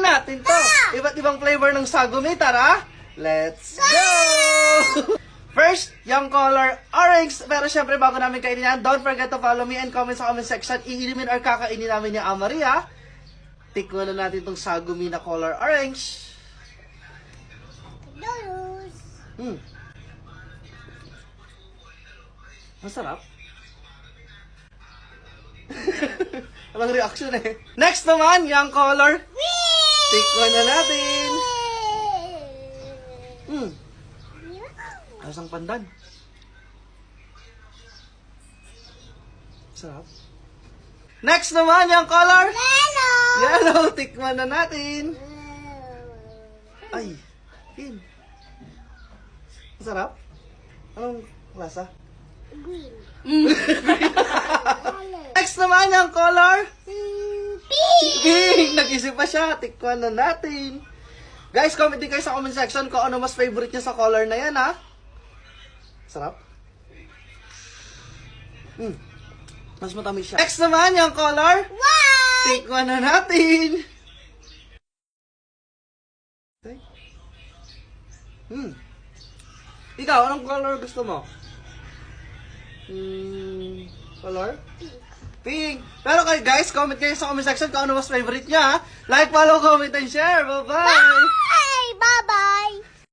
natin to. Iba't ibang flavor ng sagumi, tara. Let's go! First, yung color orange. Pero syempre, bago namin kainin yan, don't forget to follow me and comment sa comment section. Iinimin or kakainin namin ni Amaria. Tikman na natin itong sagumi na color orange. Masarap. Walang reaction eh. Next naman, yung color. Tikman na natin. Lasang pandan. Sarap. Next naman, yung color. Yellow. Tikman na natin. Ay. Yun. Masarap. Anong lasa? Green. Next naman, yung color. Pink. Pink. Nag-isip pa siya. Tikman na natin. Guys, comment din kayo sa comment section kung ano mas favorite niya sa color na yan, ha? Sarap. Mas matamis siya. Next naman, yung color. White. Tikman na natin. Ikaw, anong color gusto mo? Color? Pink. Pero kayo guys, comment kayo sa comment section kung ano mas favorite niya, ha? Like, follow, comment, and share. Bye-bye! Bye. Bye-bye.